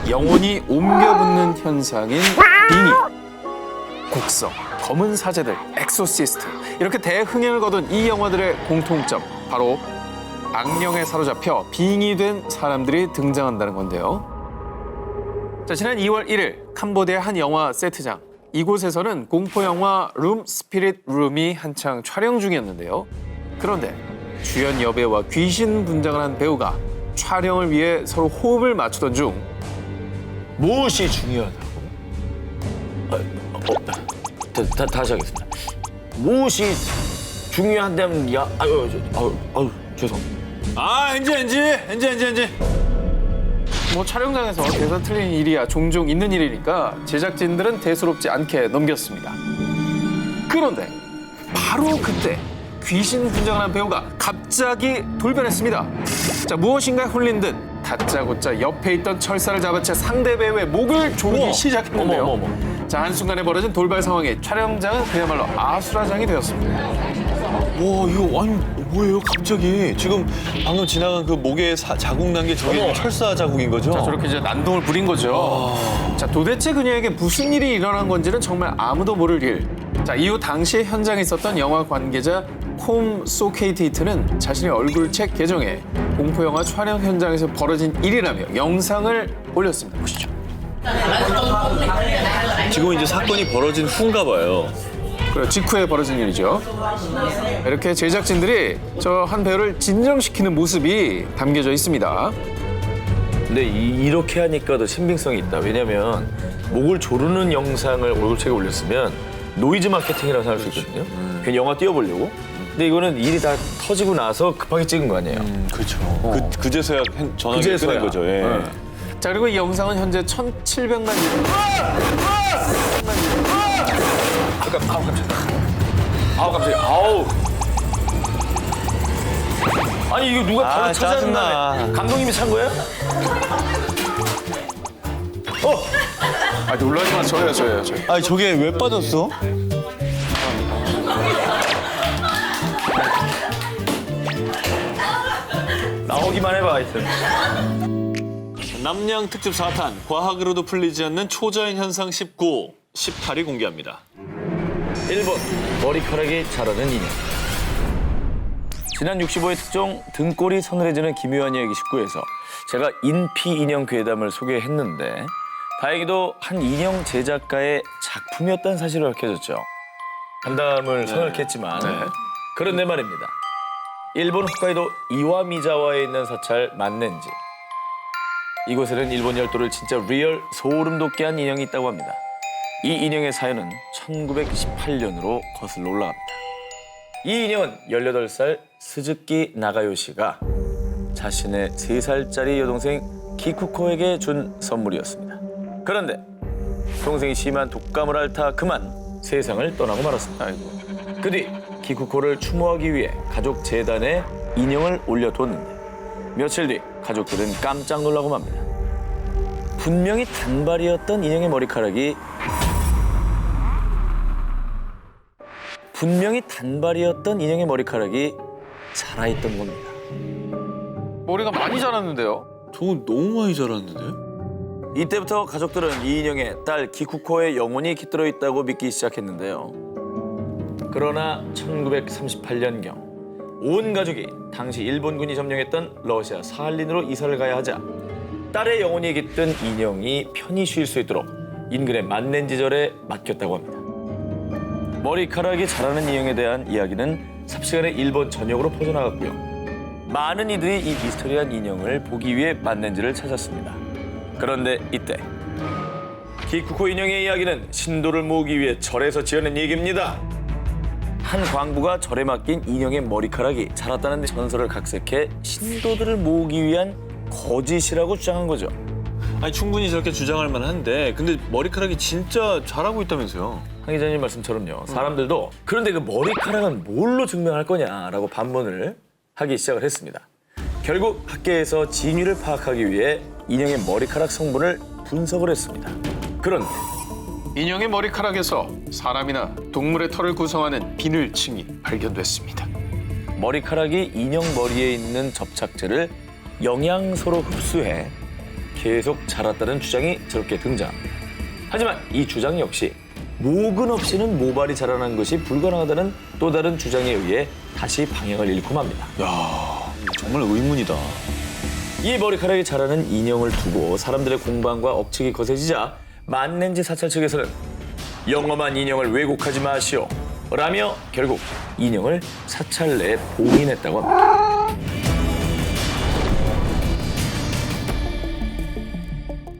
영혼이 옮겨 붙는 현상인 빙의, 곡성, 검은 사제들, 엑소시스트 이렇게 대흥행을 거둔 이 영화들의 공통점 바로 악령에 사로잡혀 빙의된 사람들이 등장한다는 건데요. 자, 지난 2월 1일 캄보디아 한 영화 세트장 이곳에서는 공포영화 룸 스피릿 룸이 한창 촬영 중이었는데요. 그런데 주연 여배우와 귀신 분장을 한 배우가 촬영을 위해 서로 호흡을 맞추던 중 무엇이 중요하다고? 다시 하겠습니다. 무엇이 중요한다면 죄송합니다. 엔지. 뭐 촬영장에서 대사 틀린 일이야 종종 있는 일이니까 제작진들은 대수롭지 않게 넘겼습니다. 그런데 바로 그때 귀신 분장을 한 배우가 갑자기 돌변했습니다. 자, 무엇인가에 홀린 듯 다짜고짜 옆에 있던 철사를 잡아채 상대 배우의 목을 조르기 시작했는데요. 어머. 자, 한순간에 벌어진 돌발 상황에 촬영장은 그야말로 아수라장이 되었습니다. 와, 이거 아니 뭐예요? 갑자기 지금 방금 지나간 그 목에 자국 난 게 저게 철사 자국인 거죠? 자, 저렇게 이제 난동을 부린 거죠. 자, 도대체 그녀에게 무슨 일이 일어난 건지는 정말 아무도 모를 일. 자, 이후 당시 현장에 있었던 영화 관계자 콤 소케이티트는 자신의 얼굴책 계정에 공포영화 촬영 현장에서 벌어진 일이라며 영상을 올렸습니다. 보시죠. 지금 이제 사건이 벌어진 후인가 봐요. 그리고 직후에 벌어진 일이죠. 이렇게 제작진들이 저 한 배우를 진정시키는 모습이 담겨져 있습니다. 근데 이렇게 하니까 더 신빙성이 있다. 왜냐면 목을 조르는 영상을 얼굴책에 올렸으면 노이즈 마케팅이라고 생각할 수 있거든요. 괜히 영화 띄워보려고. 근데 이거는 일이 다 터지고 나서 급하게 찍은 거 아니에요. 그렇죠. 그제서야 전화기 그제서야. 끊은 거죠. 예. 네. 자, 그리고 이 영상은 현재 1,700만 뷰. 아우. 아니 이거 누가 바로 찾아낸 짜증나. 다음에 감독님이 찬 거예요? 아, 놀라지 마. 저예요. 아니 저게 왜 빠졌어? 나오기만 해봐 하여튼. 남양 특집 4탄 과학으로도 풀리지 않는 초자연 현상 19, 18이 공개합니다. 1번 머리카락이 자라는 인형. 지난 65회 특종 등골이 서늘해지는 기묘한 이야기 19에서 제가 인피 인형 괴담을 소개했는데 다행히도 한 인형 제작가의 작품이었다는 사실이 밝혀졌죠. 간담을 서늘했지만 그런데 말입니다. 일본 홋카이도 이와미자와에 있는 사찰 만넨지. 이곳에는 일본 열도를 진짜 리얼 소름 돋게 한 인형이 있다고 합니다. 이 인형의 사연은 1918년으로 거슬러 올라갑니다. 이 인형은 18살 스즈키 나가요시가 자신의 3살짜리 여동생 기쿠코에게 준 선물이었습니다. 그런데 동생이 심한 독감을 앓다 그만 세상을 떠나고 말았습니다. 그 뒤 기쿠코를 추모하기 위해 가족 재단에 인형을 올려뒀는데 며칠 뒤 가족들은 깜짝 놀라고 맙니다. 분명히 단발이었던 인형의 머리카락이 자라있던 겁니다. 머리가 많이 자랐는데요. 저거 너무 많이 자랐는데? 이때부터 가족들은 이 인형에 딸 기쿠코의 영혼이 깃들어 있다고 믿기 시작했는데요. 그러나 1938년경 온 가족이 당시 일본군이 점령했던 러시아 사할린으로 이사를 가야 하자 딸의 영혼이 깃든 인형이 편히 쉴 수 있도록 인근의 만넨지절에 맡겼다고 합니다. 머리카락이 자라는 인형에 대한 이야기는 삽시간에 일본 전역으로 퍼져나갔고요. 많은 이들이 이 미스터리한 인형을 보기 위해 만넨지를 찾았습니다. 그런데 이때 기쿠코 인형의 이야기는 신도를 모으기 위해 절에서 지어낸 얘기입니다. 한 광부가 절에 맡긴 인형의 머리카락이 자랐다는 전설을 각색해 신도들을 모으기 위한 거짓이라고 주장한 거죠. 아니 충분히 저렇게 주장할 만한데 근데 머리카락이 진짜 자라고 있다면서요? 한 기자님 말씀처럼요. 사람들도 그런데 그 머리카락은 뭘로 증명할 거냐라고 반문을 하기 시작을 했습니다. 결국 학계에서 진위를 파악하기 위해 인형의 머리카락 성분을 분석을 했습니다. 그런데 인형의 머리카락에서 사람이나 동물의 털을 구성하는 비늘층이 발견됐습니다. 머리카락이 인형 머리에 있는 접착제를 영양소로 흡수해 계속 자랐다는 주장이 저렇게 등장. 하지만 이 주장 역시 모근 없이는 모발이 자라는 것이 불가능하다는 또 다른 주장에 의해 다시 방향을 잃고 맙니다. 정말 의문이다. 이 머리카락이 자라는 인형을 두고 사람들의 공방과 억측이 거세지자 만렌지 사찰 측에서는 영험한 인형을 왜곡하지 마시오 라며 결국 인형을 사찰 내에 봉인했다고 합니다.